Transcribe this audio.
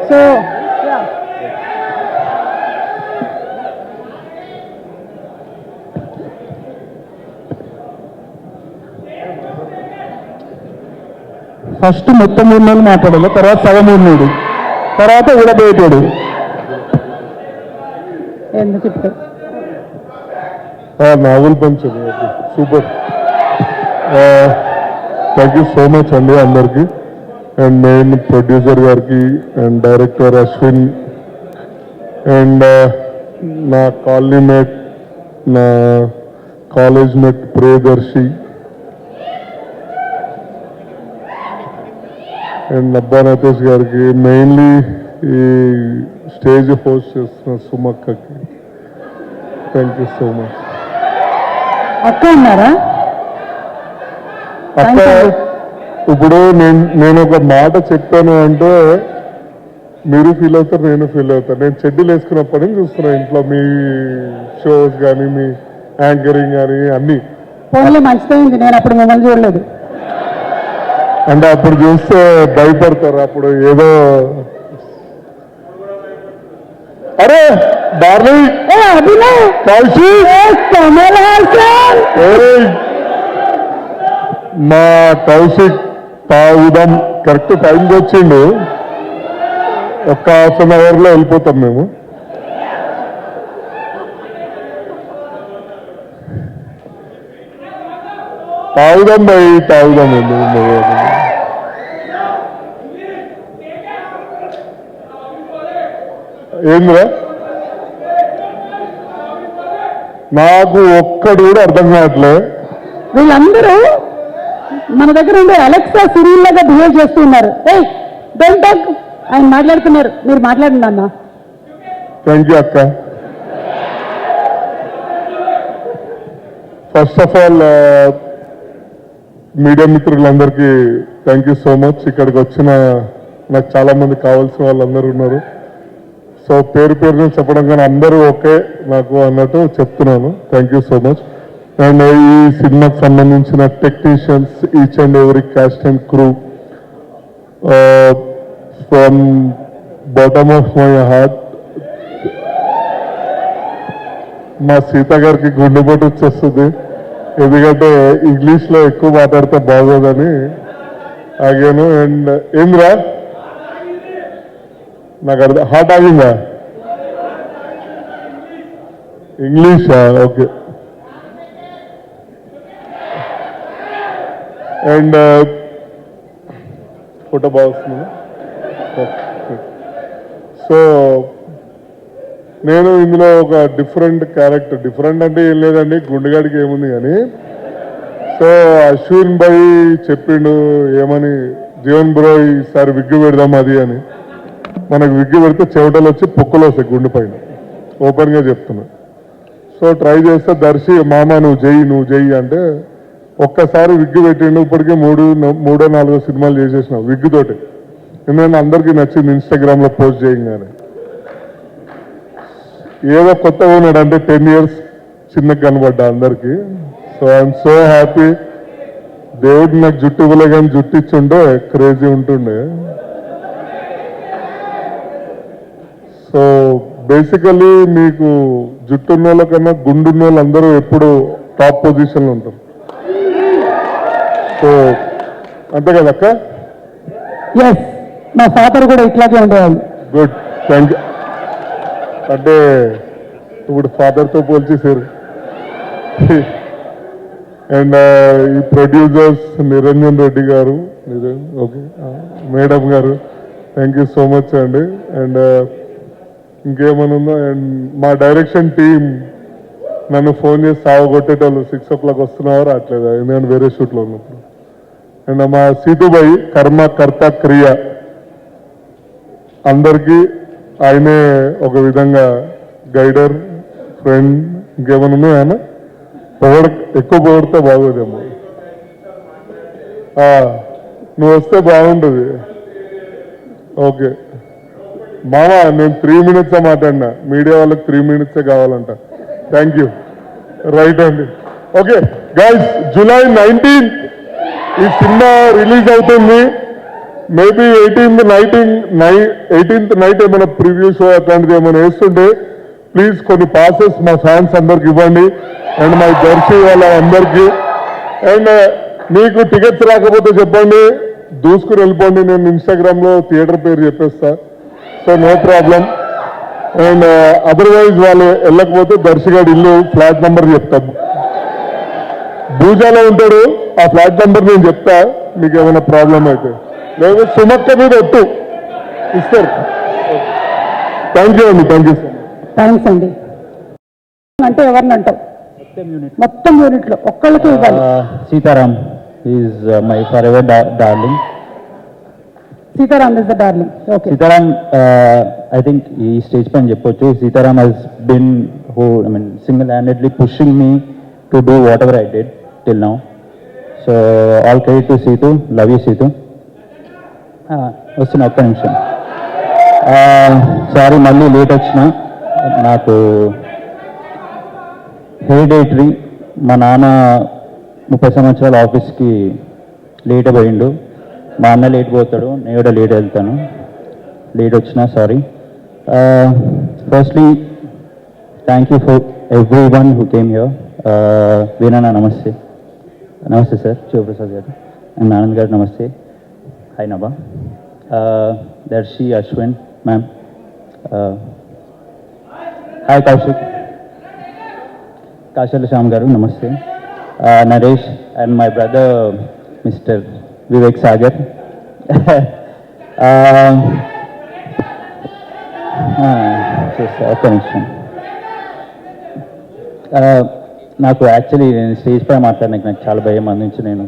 So first మొత్తం 3 నెలలు మాట్లాడాలి, తర్వాత సగం 3 నెలలు, తర్వాత విడబోయేటాడు. ఎందుకు నావల్ punch super. Thank you so much అండి అందరికి. అండ్ మెయిన్ ప్రొడ్యూసర్ గారికి అండ్ డైరెక్టర్ అశ్విన్ అండ్ నా కాలనీ మేట్, నా college mate Priyadarshi and Nabha Natesh గారికి, మెయిన్లీ ఈ స్టేజ్ హోస్ట్ చేస్తున్న సుమక్కకి థ్యాంక్ యూ సో మచ్. అక్క ఉన్నారా? అక్క ఇప్పుడు నేను ఒక మాట చెప్పాను అంటే మీరు ఫీల్ అవుతారు, నేను ఫీల్ అవుతాను. నేను చెడ్డీలు వేసుకున్నప్పటి నుంచి చూస్తున్నా ఇంట్లో మీ షోస్ కానీ మీ యాంకరింగ్ కానీ అన్నీ. ఫోన్లో మంచిదైంది, నేను అప్పుడు మిమ్మల్ని చూడలేదు. అంటే అప్పుడు చూస్తే భయపడతారు. అప్పుడు ఏదో అరే డార్లీ మా కౌశిక్ తాగుదాం కరెక్ట్ టైంకి వచ్చిండు. ఒక్క ½ లో వెళ్ళిపోతాం మేము. తాగుదాం భయ్, తాగుదాం. ఏంద్రా నాకు ఒక్కడు కూడా అర్థం కావట్లే. వీళ్ళందరూ మన దగ్గర ఉండే అలెక్సా సిరియల్ లాగా బిహేవ్ చేస్తున్నారు. ఆయన మాట్లాడుతున్నారు, మీరు మాట్లాడండి అన్న. థ్యాంక్ యూ అక్క. ఫస్ట్ ఆఫ్ ఆల్ మీడియా మిత్రులందరికీ థ్యాంక్ యూ సో మచ్. ఇక్కడికి వచ్చిన నాకు చాలా మంది కావాల్సిన వాళ్ళందరూ ఉన్నారు. సో పేరు పేరుని చెప్పడం కానీ అందరూ ఓకే నాకు అన్నట్టు చెప్తున్నాను. Thank you so much. And ఈ సినిమాకి సంబంధించిన technicians, each and every caste and crew, from bottom of my heart. మా సీత గారికి గుండెపోటు వచ్చేస్తుంది, ఎందుకంటే ఇంగ్లీష్లో ఎక్కువ మాట్లాడితే బాగోదని ఆగాను. అండ్ ఏంద్రా నాకు అర్థం, హార్ట్ ఆగిందా? ఇంగ్లీషా? ఓకే. అండ్ ఫోటో బాగా వస్తుంది. సో నేను ఇందులో ఒక డిఫరెంట్ క్యారెక్టర్, డిఫరెంట్ అంటే ఏం లేదండి, గుండెగాడికి ఏముంది కానీ. సో అశ్విన్ భాయ్ చెప్పిండు ఏమని, జీవన్ బ్రో ఈసారి విగ్గు పెడదాం అది అని. మనకు విగ్గు పెడితే చెవటలు వచ్చి పొక్కులు వస్తాయి గుండె పైన, ఓపెన్గా చెప్తున్నా. సో ట్రై చేస్తే దర్శి మామ నువ్వు చెయ్యి అంటే ఒక్కసారి విగ్గు పెట్టిండు. ఇప్పటికే 3-4 సినిమాలు చేసేసిన విగ్గుతోటి. ఎందుకంటే అందరికీ నచ్చింది ఇన్స్టాగ్రామ్లో పోస్ట్ చేయగానే. ఏదో కొత్తగా ఉన్నాడు అంటే 10 years చిన్నగా కనబడ్డా అందరికీ. So I'm so happy. దేవుడు నాకు జుట్టు ఇవ్వలే కానీ జుట్టు ఇచ్చుంటే క్రేజీ ఉంటుండే. సో బేసికలీ మీకు జుట్టున్న వాళ్ళ కన్నా గుండున్న వాళ్ళు అందరూ ఎప్పుడు టాప్ పొజిషన్లో ఉంటారు. సో అంతే కదా అక్క? ఎస్, మా ఫాదర్ కూడా ఇట్లాగే ఉండేవాళ్ళు. Good, thank you. అంటే ఇప్పుడు ఫాదర్తో పోల్చేసారు. అండ్ ఈ ప్రొడ్యూసర్స్ నిరంజన్ రెడ్డి గారు, ఓకే మేడం గారు, థ్యాంక్ యూ సో మచ్ అండి. అండ్ ఇంకేమైనా ఉందో. అండ్ మా డైరెక్షన్ టీమ్ నన్ను ఫోన్ చేసి సావగొట్టేటోళ్ళు, 6 o'clock వస్తున్నావా రావట్లేదు, ఎందుకంటే వేరే షూట్లో ఉన్నప్పుడు. అండ్ మా సీతుబాయి కర్మ కర్త క్రియ అందరికీ ఆయనే ఒక విధంగా గైడర్, ఫ్రెండ్. ఇంకేమైనా ఉన్నాయా ఆయన? ఎక్కువ పొగడితే బాగోదేమో. నువ్వు వస్తే బాగుంటుంది. ఓకే మామా, నేను 3 minutes మాట్లాడినా, మీడియా వాళ్ళకి 3 minutes కావాలంట. Thank you. రైట్ అండి. ఓకే గైస్, July 19 ఈ సినిమా రిలీజ్ అవుతుంది. మేబీ 18th నైట్ ఏమైనా ప్రివ్యూ షో అట్లాంటిది ఏమైనా వేస్తుంటే ప్లీజ్ కొన్ని పాసెస్ మా ఫ్యాన్స్ అందరికి ఇవ్వండి అండ్ మా జెర్సీ వాళ్ళ అందరికీ. అండ్ మీకు టికెట్స్ రాకపోతే చెప్పండి, దూసుకుని వెళ్ళిపోండి, నేను ఇన్స్టాగ్రామ్లో థియేటర్ పేరు చెప్పేస్తా. So no problem. And otherwise వాళ్ళు వెళ్ళకపోతే దర్శగాడి ఇల్లు ఫ్లాట్ నెంబర్ చెప్తా, భూజాలో ఉంటాడు, ఆ ఫ్లాట్ నెంబర్ నేను చెప్తా, మీకు ఏమైనా ప్రాబ్లం అయితే. లేదు సుమక్క మీద ఒట్టు ఇస్తారు. థ్యాంక్ యూ అండి, thank you so much. Thanks అండి. అంటే ఎవరిని అంటావు? మొత్తం యూనిట్లో ఒక్కళ్ళకి ఇవ్వాలి. Sitaram is my forever darling. Sitaram is the darling. Okay. Sitaram I think ఈ స్టేజ్ పైన చెప్పొచ్చు, Sitaram has been single handedly pushing me to do whatever I did till now. So all credit to Situ, love you Situ. వస్తున్నా ఒక్క నిమిషం. Sorry మళ్ళీ late వచ్చిన, నాకు hereditary. మా నాన్న 30 సంవత్సరాల ఆఫీస్కి లేట్ పోయిండు, మా అన్న లేట్ పోతాడు, నేను కూడా లేట్ వెళ్తాను. లేట్ వచ్చినా sorry. Firstly thank you for everyone who came here. వీణన్న నమస్తే. నమస్తే సార్, శివప్రసాద్ గారు అండ్ ఆనంద్ గారు నమస్తే. Hi Nabha. Darshi, Ashwin ma'am, hi Kaushik, Kashala Shyam garu నమస్తే. Naresh and my brother mister Vivek Sagar. ఒక్క నిమిషం. నాకు యాక్చువల్లీ నేను స్టేజ్ పై మాట్లాడడానికి నాకు చాలా భయం, అందించి నేను